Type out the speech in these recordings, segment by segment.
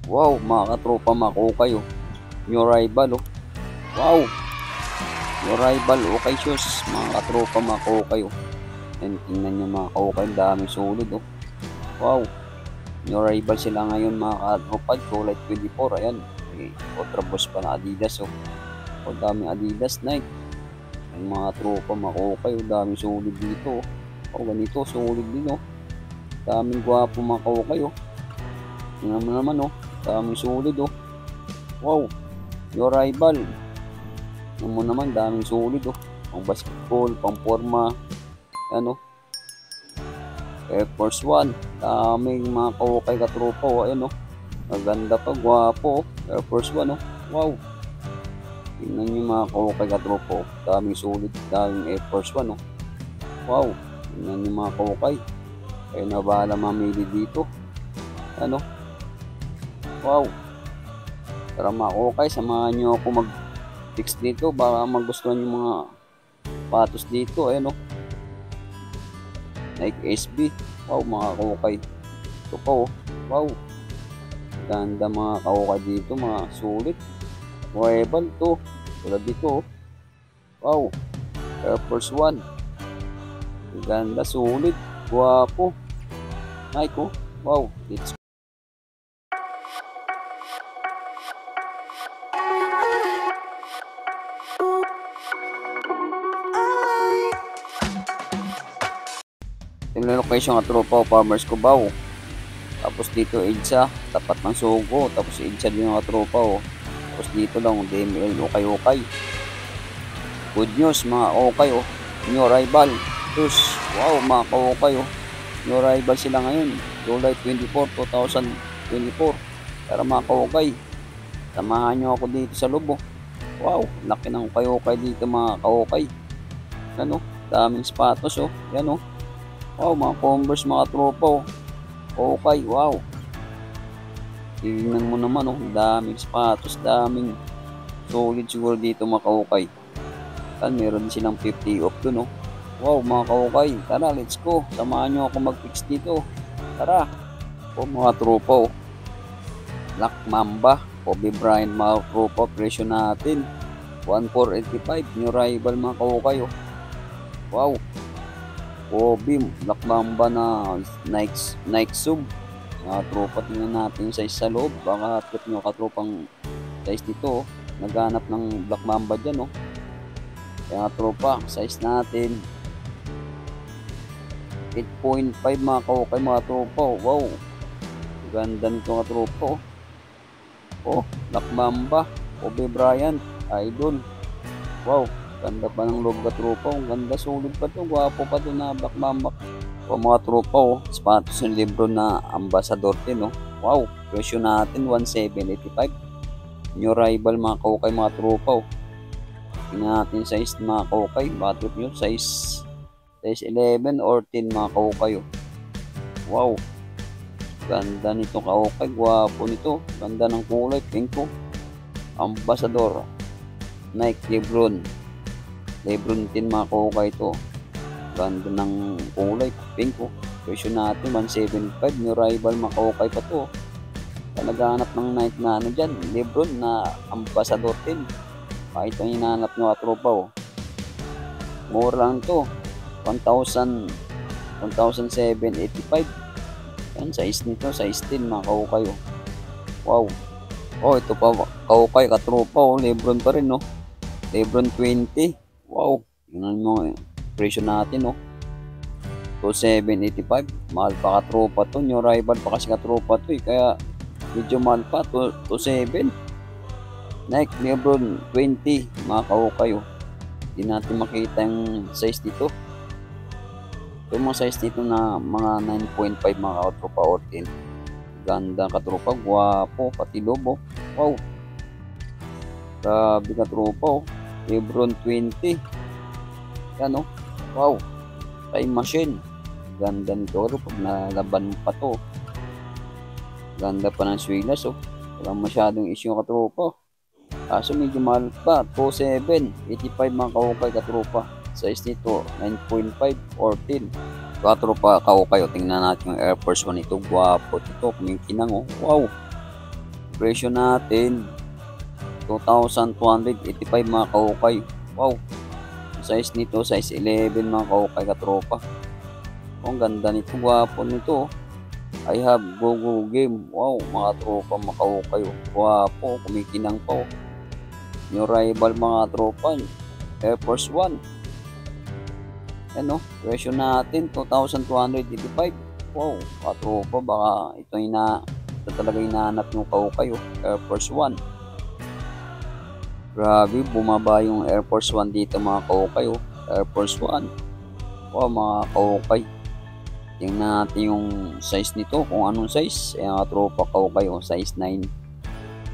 Wow, mga katropa, makukay oh. New rival oh. Wow, new rival okay shoes. Mga katropa, makukay oh. And tingnan nyo mga kaukay, daming solid oh. Wow, new rival sila ngayon mga katropa. Kulay 24, ayan. May Ultraboost pa na Adidas oh. O daming Adidas Nike. Ang mga tropa, makukay oh. Daming solid dito oh. O ganito, solid din oh. Daming gwapo mga kaukay oh. Tingnan mo naman oh. Daming solid oh. Wow, your rival. Tingnan mo naman, daming solid oh. Pang basketball, pang forma. Ano? Air Force One. Daming mga kaukay katropa oh. Ayan oh. Maganda pa, gwapo oh. Air Force One oh. Wow. Tingnan nyo mga kaukay katropa oh. Daming solid, daming Air Force One oh. Wow. Tingnan nyo mga kaukay. Kaya na bahala mamili dito. Ano? Wow. Tara mga kaukay, samahan nyo ako mag-fix dito. Baka magustuhan yung mga patos dito. Ayan o. Nike SB. Wow mga kaukay. Ito pa o. Wow. Ganda mga kaukay dito. Mga sulit. Wearable to. Tulad dito o. Wow. Air Force One. Ganda, sulit. Guwapo. Nike o. Wow. It's yung location nga tropa Farmers Cubao. Tapos dito EDSA, tapat ng Sogo. Tapos EDSA din yung tropa oh. Tapos dito lang DML okay. Good news mga okay oh. New rival. Tapos wow mga okay oh. New rival sila ngayon. July 24, 2024. Tara mga okay. Samahan nyo ako dito sa loob oh. Wow, laki ng okay dito mga okay. Ano, daming sapatos oh. Yan oh. Wow, mga Converse mga tropa oh. Okay, wow. Tingnan mo naman oh, daming sapatos, daming solid siguro dito mga kaukay. Kan meron din silang 50 off dun oh. Wow mga kaukay, tara let's go. Samahan nyo ako mag-fix dito. Tara. Oh mga tropa oh. Black Mamba, Kobe Bryant mga tropa, presyo natin 1485, new rival mga kaukay oh. Wow. Kobe, Black Mamba na Nike Sub. Mga tropa, tingnan natin yung size sa loob. Baka trip nyo katropang size dito. Oh. Naghanap ng Black Mamba dyan. Oh. Kaya tropa, size natin 8.5 mga kaukay mga tropa. Oh. Wow. Ganda nito mga tropa. Oh. Oh, Black Mamba, Kobe Bryant, idol. Wow. Ganda pa ng loob ka tropa. Ang ganda, solid pa to. Gwapo pa to na Black Mamba. O mga tropa oh. Sapatos ng libro na Ambassador din oh. Wow. Presyo natin 1785. New rival mga kaukay mga tropa oh. Tingnan natin size mga kaukay. Batrip nyo. Size 11 or 10 mga kaukay oh. Wow. Ganda nito kaukay. Gwapo nito. Ganda ng kulay. Pink oh. Ambassador. Nike Lebron 10 mga kaukay ito. Ganda ng kulay, pink oh. Presyo natin 175, new rival mga kaukay pa to. Naghahanap ng Nike na ano dyan, Lebron na Ambassador 10. Ito yung hinahanap nyo katropa oh. Mura lang to, 1,785. Yan, size nito, size 10 mga kaukay oh. Wow. Oh, ito pa kaukay katropa oh, Lebron pa rin oh. Lebron 20. Wow, yun mo presyo natin oh. 2,785. Mahal pa katropa to. New rival pa kasi katropa to eh. Kaya medyo mahal pa. 2,700. Nike Lebron 20 mga kaukay oh. Hindi natin makita yung size dito. Yung mga size dito na mga 9.5 mga katropa or 10. Ganda katropa. Guwapo. Pati lobo. Wow. Grabe katropa oh. Lebron 20. Yan oh. Wow. Time machine. Ganda nito oh. Pag nalaban pa to. Ganda pa ng swilas oh. Walang masyadong issue katropa. Kaso medyo mahal pa. 2,785 mga kaukay katropa. Size nito 9.5 or 10. Katropa kaukay oh. Tingnan natin yung Air Force One ito. Guwapo ito. Kuminkinang oh. Wow. presyo natin 2,285 mga kaukay. Wow, ang size nito size 11 mga kaukay katropa. Ang ganda nito, gwapo nito. I have go game. Wow, mga tropa mga kaukay. Gwapo, kumikinang pa. New rival mga tropa, Air Force 1. Ano, presyo natin 2,285. Wow, katropa, baka ito talaga hinahanap yung kaukay, Air Force 1. Grabe, bumaba yung Air Force 1 dito mga kaukay, Air Force 1. Wow, mga kaukay. Tingnan natin yung size nito, kung anong size. Ayan mga tropa kaukay, size 9.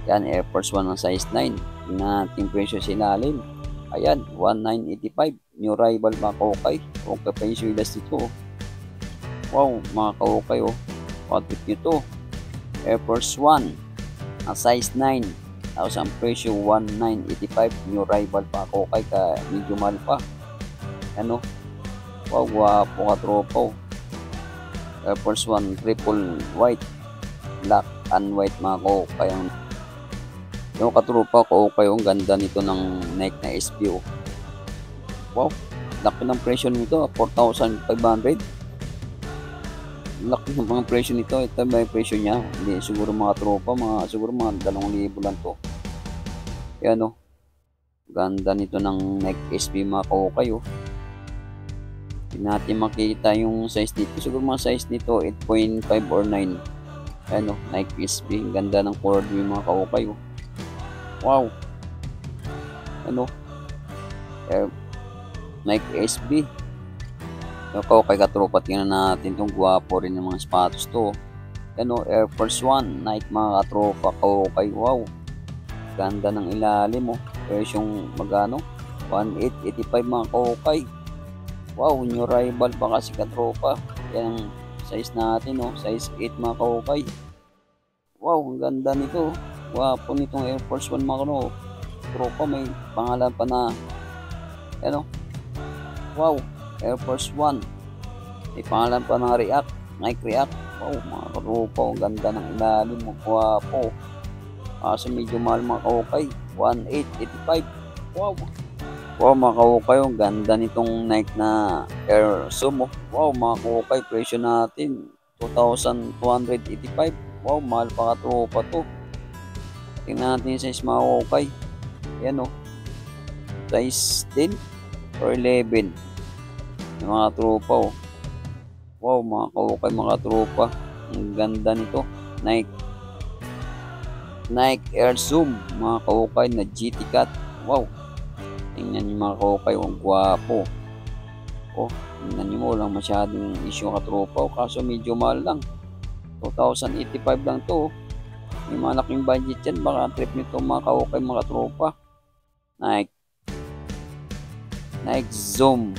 Yan, Air Force 1 ng size 9. Tingnan natin presyo sa ilalim. Ayan, 1,985. New rival mga kaukay. Okay pa yung swilas dito. Wow, mga kaukay, patik nyo to. Air Force 1 ang size 9. Tapos ang presyo 1,985. New rival pa kaukay, ka medyo mahal pa. Ano, wow, gwapo katropa. Air Force 1 triple white, black and white mga kaukay. Yung katropa kaukay, ang ganda nito ng Nike na SB. Wow, laki ng presyo nito, 4,500. Laki ng mga presyo nito. Ito ba yung presyo niya? Hindi siguro mga tropa, siguro mga 2,000 lang to. Yan ganda nito ng Nike SB mga kaukay. Hindi natin makita yung size nito. Siguro mga size nito 8.5 or 9. Ano, Nike SB. Ganda ng color yung mga kaukay. Wow. Ano? Nike SB. Yung kaukay katropa, tingnan natin itong gwapo rin ng mga sapatos to. Ano, Air Force 1. Nike mga katropa kaukay. Wow. Ganda ng ilalim. Presyong magano? 1,885 mga kaukay. Wow, new rival pa kasi katropa. Yan size natin, size 8 mga kaukay. Wow, ang ganda nito. Wapo nitong Air Force 1 mga tropa. May pangalan pa na wow, Air Force 1. May pangalan pa na Nike React. Wow, mga tropa, ang ganda ng ilalim. Wapo. Kaso medyo mahal mga kaukay. 1,885. Wow. Wow, mga kaukay, ang ganda nitong Nike na Air Zoom. Wow, mga kaukay, presyo natin 2,285. Wow, mahal pa katropa to. Tingnan natin yung size mga kaukay. Yan size 10 or 11. Yung mga tropa. Wow, mga kaukay, mga tropa. Ang ganda nito. Nike Air Zoom, mga kaukay na GT Cut. Wow. Tingnan nyo mga kaukay, ang gwapo. Tingnan nyo mo, lang masyadong issue katropa. Kaso medyo mahal lang. 2,085 lang to. May malaking budget yan. Baka trip nito mga kaukay, mga tropa. Nike Zoom.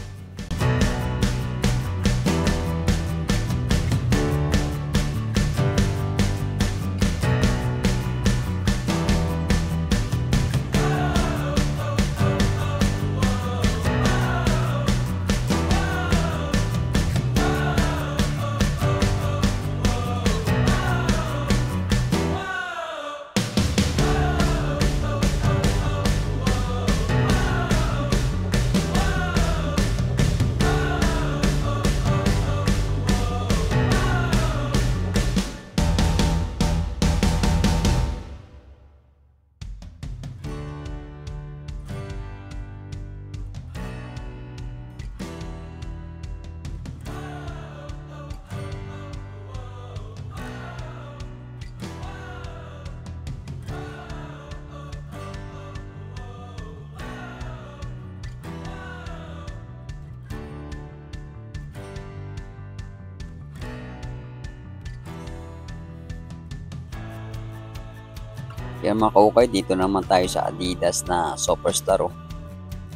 Kaya mga kaukay, dito naman tayo sa Adidas na Superstar.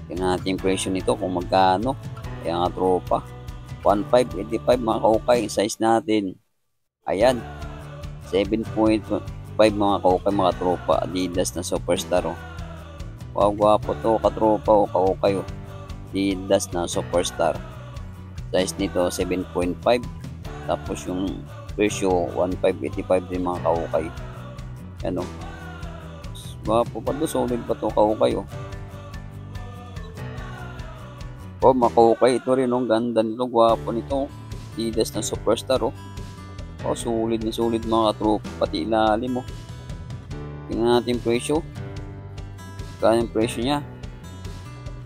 Tingnan natin yung presyo nito kung magkano. Kaya nga tropa, 1,585 mga kaukay. Size natin, ayan, 7.5 mga kaukay, mga tropa. Adidas na Superstar. Wow, gwapo to katropa kaukay. Adidas na Superstar. Size nito 7.5. Tapos yung presyo 1,585 din mga kaukay. Yan o. Gwapo pa to, solid pa to, kaukay o. Oh, makukay ito rin oh, ganda nito, gwapo nito. Adidas na Superstar oh. Oh, sulit na sulit mga tropa, pati ilalim oh. Tingnan natin presyo. Kaya yung presyo niya.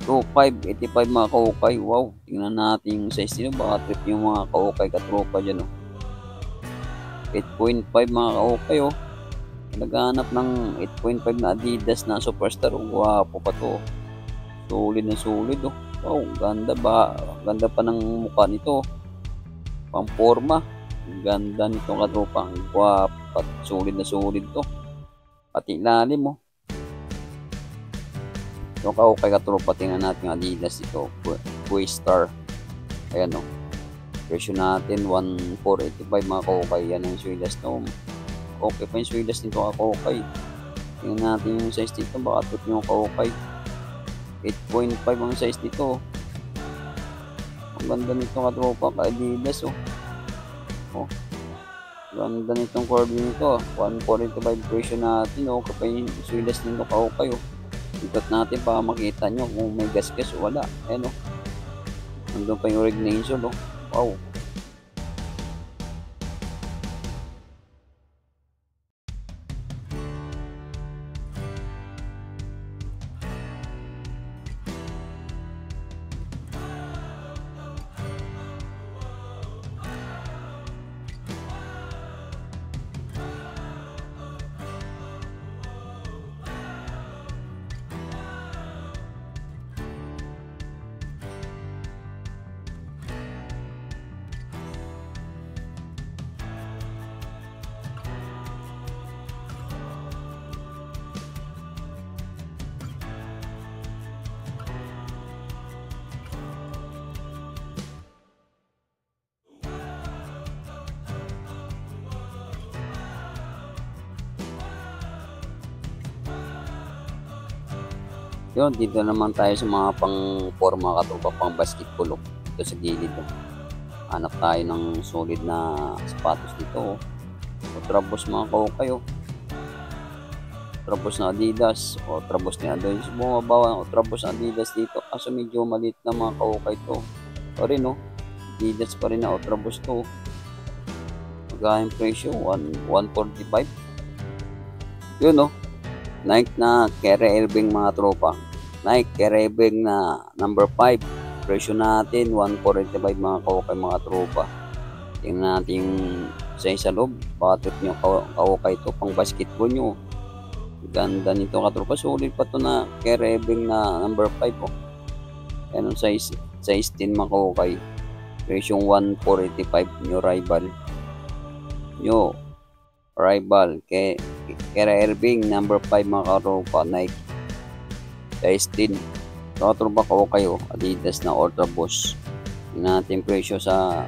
2,585 mga kaukay. Wow, tingnan natin yung size nito, baka trip yung mga kaukay katropa dyan oh. 8.5 mga kaukay oh. Naghahanap ng 8.5 na Adidas na Superstar oh. Gwapo pa to. Solid na solid oh. Wow, ganda ba? Ganda pa ng mukha nito. Pang forma. Ganda nito katropa. Gwapo at solid na solid to. Pati ilalim mo. Yung kaukay katropa, tingnan natin yung Adidas ito. Quastar. Ayan o. Presyo natin 1,485 mga kaukay. Yan ang swidas to. Okay pa yung swidas nito kaukay. Tingnan natin yung size dito. Baka trip yung kaukay. 8.5 ang size nito. Ang ganda nito katropa ka Adidas oh. Oh. Ganda nitong curve nito. 1,485 presyo natin oh. Kapag yung swidas nito kaukay oh. Ikot natin para makita nyo kung may gasgas o wala. Ayan oh. Nandun pa yung regnation oh. Wow. Yun, dito naman tayo sa mga pang-forma katropa, pang basketball. Dito sa gilid. Hanap tayo ng solid na sapatos dito. O trabos mga kaukay. Trabos na Adidas. O trabos ni Adidas. Bumabawa o trabos na Adidas dito. Kaso medyo maliit na mga kaukay to. O rin o. Adidas pa rin na o trabos to. Magkahing presyo. 145. Yun o. Nike na Kyrie Irving mga tropa. Nike Kyrie Irving na number 5. Presyo natin 1,485 mga kaukay mga tropa. Tingnan natin yung size sa loob. Baka trip nyo kaukay ito pang basketball nyo. Ganda nito katropa. Solid pa to na Kyrie Irving na number 5 oh. Yan ang size 10 mga kaukay. Presyo 1,485 nyo rival. Nyo rival Kyrie Irving number 5 mga katropa. Nike size 10 katropa kaukay oh. Adidas na Ultra Boost. Tingnan natin presyo sa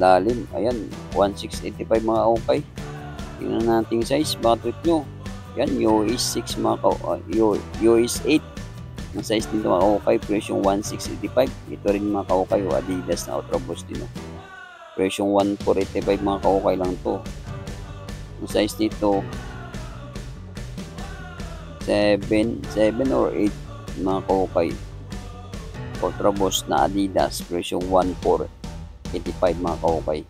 lalim. Ayan 1,685 mga kaukay. Tingnan natin size. Baka trip nyo. Yan US 6 mga kaukay. US 8 ang size dito mga kaukay. Presyo 1,685. Ito rin mga kaukay oh. Adidas na Ultra Boost din oh. Presyo 1,485 mga kaukay lang to. Ang size dito 7 or 8 mga kaukay. Ultra Boost na Adidas. Presyo 1,485 mga kaukay.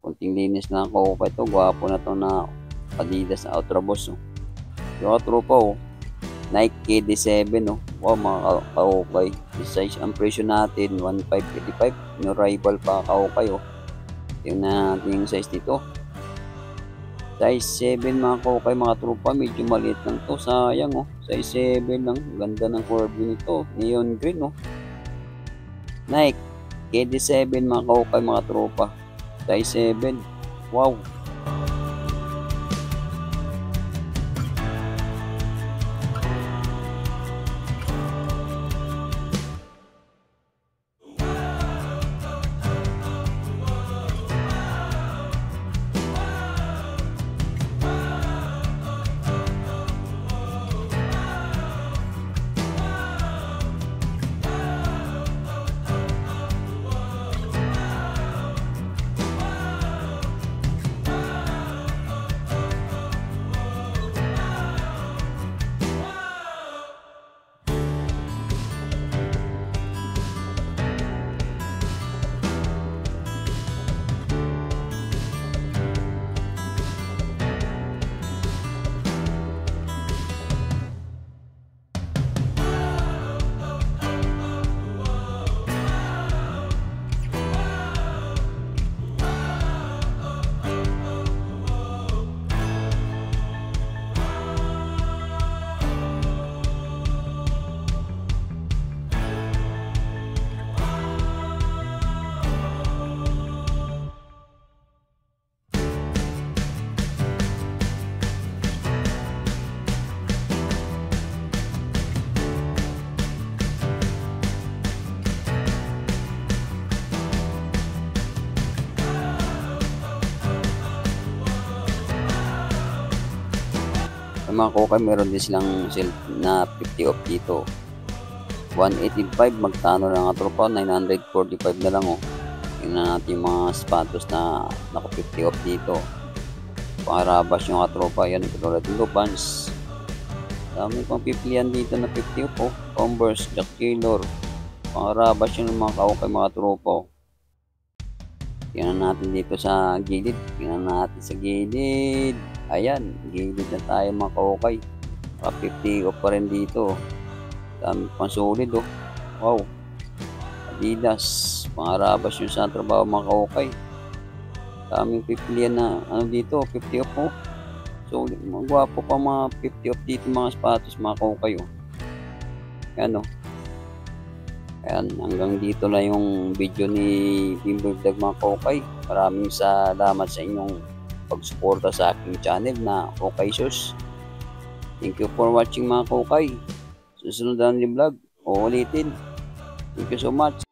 Kunting linis na kaukay to. Gwapo na to na Adidas na Ultra Boost oh. Yung katropa oh. Nike KD7 oh. Wow mga kaukay. Size ang presyo natin 1,585. Yung rival pa kaukay oh. Tingnan natin yung size dito. Size 7 mga kaukay mga tropa. Medyo maliit lang to. Sayang oh. Size 7 lang. Ganda ng curve nito. Neon green oh. Nike KD7 mga kaukay mga tropa. Size 7. Wow. Ang mga kokay, meron din silang sale na 50 off dito. 185, magkano lang nga tropa? 945 na lang oh. Tingnan natin yung mga sapatos na naka 50 off dito. Pangarabas yung katropa, yan katulad ng Vans. Dami pang pipilian dito na 50 off oh. Converse, Jack Taylor. Pangarabas yung mga kaukay mga tropa oh. Tingnan natin dito sa gilid. Tingnan natin sa gilid. Ayan, gilid na tayo mga kaukay. Naka 50 off pa rin dito. Dami pang solid oh. Wow. Adidas. Pangarabas yung sa trabaho mga kaukay. Daming pipilian na ano dito. 50 off oh. Solid. Magwapo pa mga 50 off dito mga sapatos mga kaukay oh. Ayan oh. Ayan, hanggang dito na yung video ni Bimbo Vlog mga kaukay. Maraming salamat sa inyong pagsuporta sa aking channel na Okay Shoes. Thank you for watching mga kaukay. Susunod na ni vlog, uulitin. Thank you so much.